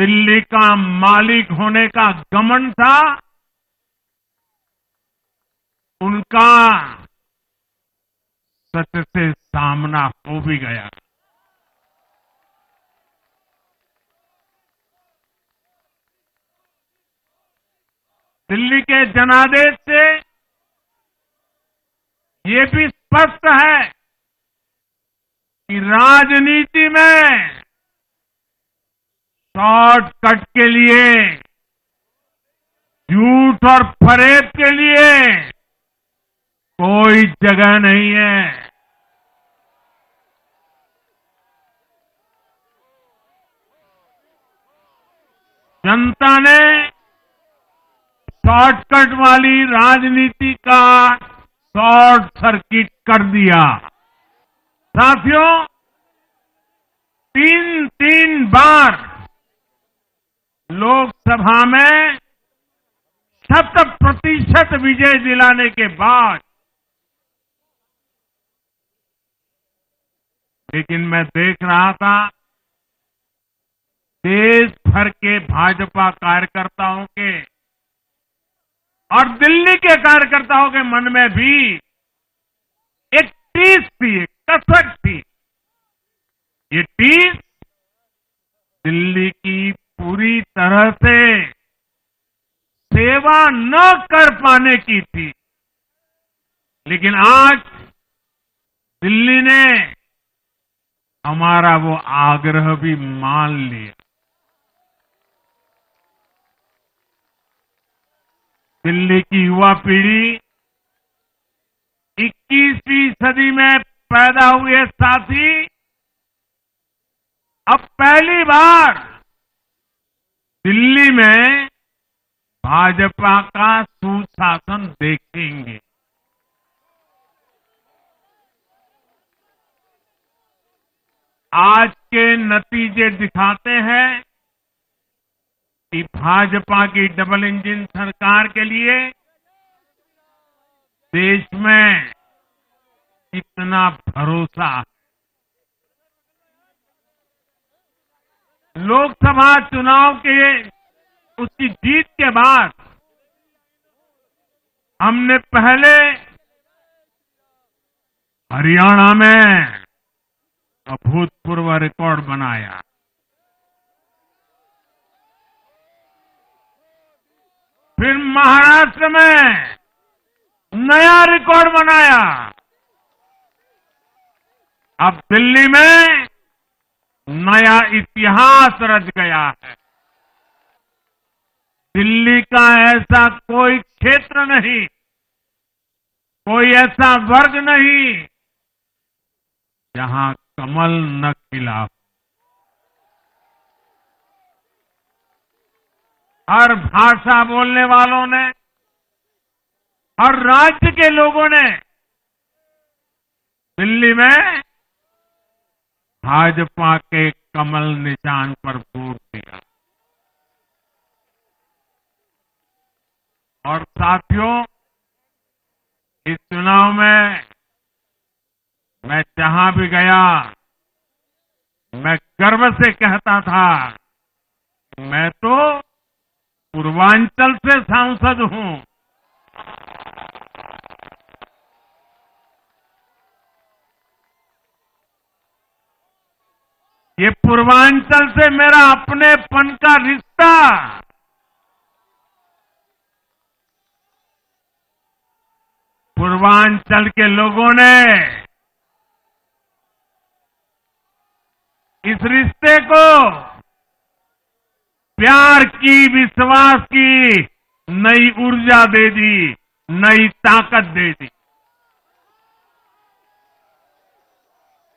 दिल्ली का मालिक होने का घमंड था, उनका सच से सामना हो भी गया। दिल्ली के जनादेश से ये भी स्पष्ट है कि राजनीति में शॉर्टकट के लिए, झूठ और फरेब के लिए कोई जगह नहीं है। जनता ने शॉर्टकट वाली राजनीति का शॉर्ट सर्किट कर दिया। साथियों, तीन बार लोकसभा में 100% विजय दिलाने के बाद, लेकिन मैं देख रहा था देश भर के भाजपा कार्यकर्ताओं के और दिल्ली के कार्यकर्ताओं के मन में भी एक टीस थी, एक कसक थी। ये टीस दिल्ली की पूरी तरह से सेवा न कर पाने की थी, लेकिन आज दिल्ली ने हमारा वो आग्रह भी मान लिया। दिल्ली की युवा पीढ़ी 21वीं सदी में पैदा हुए साथी अब पहली बार दिल्ली में भाजपा का सुशासन देखेंगे। आज के नतीजे दिखाते हैं कि भाजपा की डबल इंजन सरकार के लिए देश में कितना भरोसा है। लोकसभा चुनाव के उसकी जीत के बाद हमने पहले हरियाणा में अभूतपूर्व रिकॉर्ड बनाया, फिर महाराष्ट्र में नया रिकॉर्ड बनाया, अब दिल्ली में नया इतिहास रच गया है। दिल्ली का ऐसा कोई क्षेत्र नहीं, कोई ऐसा वर्ग नहीं जहां कमल न खिला हो। हर भाषा बोलने वालों ने, हर राज्य के लोगों ने दिल्ली में भाजपा के कमल निशान पर वोट दिया। और साथियों, इस चुनाव में मैं जहां भी गया, मैं गर्व से कहता था, मैं तो पूर्वांचल से सांसद हूं। ये पूर्वांचल से मेरा अपनेपन का रिश्ता, पूर्वांचल के लोगों ने इस रिश्ते को प्यार की, विश्वास की नई ऊर्जा दे दी, नई ताकत दे दी।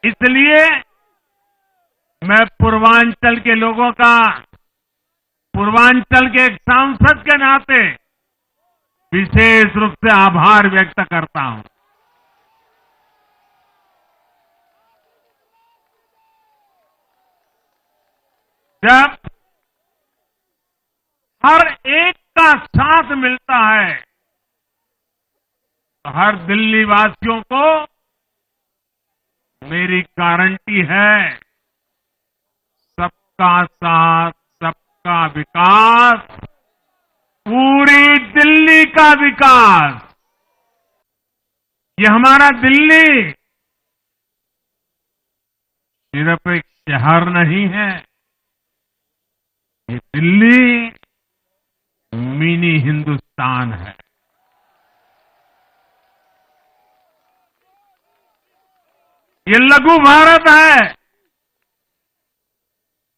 इसलिए मैं पूर्वांचल के लोगों का, पूर्वांचल के एक सांसद के नाते विशेष रूप से आभार व्यक्त करता हूं। जब हर एक का साथ मिलता है तो हर दिल्ली वासियों को मेरी गारंटी है, सबका साथ का विकास, पूरी दिल्ली का विकास। ये हमारा दिल्ली सिर्फ एक शहर नहीं है, ये दिल्ली मिनी हिंदुस्तान है। ये लघु भारत है।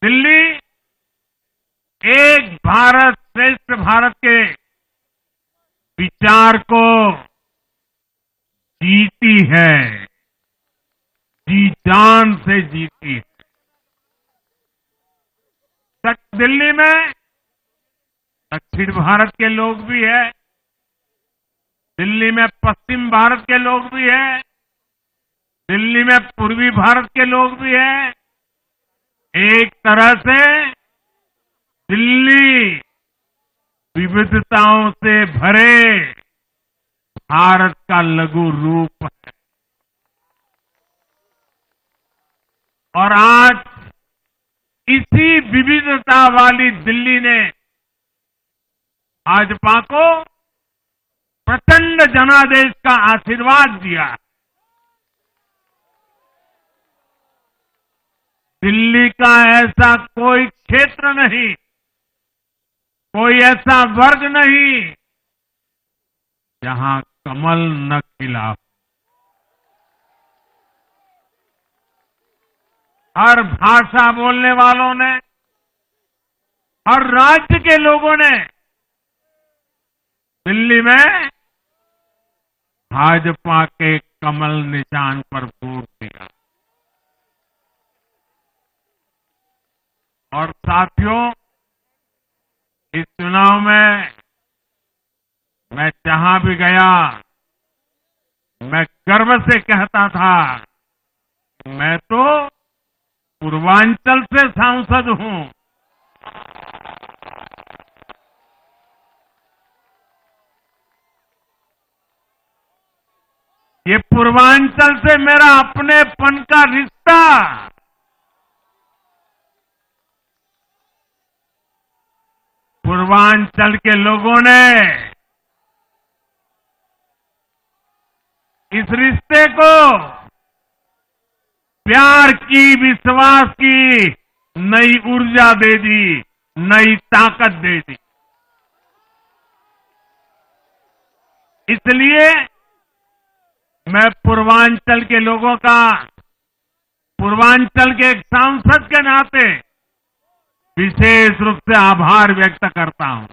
दिल्ली एक भारत श्रेष्ठ भारत के विचार को जीती है, जी जान से जीती है। दिल्ली में दक्षिण भारत के लोग भी हैं, दिल्ली में पश्चिम भारत के लोग भी हैं, दिल्ली में पूर्वी भारत के लोग भी हैं। एक तरह से दिल्ली विविधताओं से भरे भारत का लघु रूप है। और आज इसी विविधता वाली दिल्ली ने भाजपा को प्रचंड जनादेश का आशीर्वाद दिया। दिल्ली का ऐसा कोई क्षेत्र नहीं, कोई ऐसा वर्ग नहीं जहां कमल न खिला। हर भाषा बोलने वालों ने, हर राज्य के लोगों ने दिल्ली में भाजपा के कमल निशान पर वोट दिया। और साथियों, इस चुनाव में मैं जहां भी गया, मैं गर्व से कहता था, मैं तो पूर्वांचल से सांसद हूं। ये पूर्वांचल से मेरा अपनेपन का रिश्ता, पूर्वांचल के लोगों ने इस रिश्ते को प्यार की, विश्वास की नई ऊर्जा दे दी, नई ताकत दे दी। इसलिए मैं पूर्वांचल के लोगों का, पूर्वांचल के एक सांसद के नाते विशेष रूप से आभार व्यक्त करता हूं।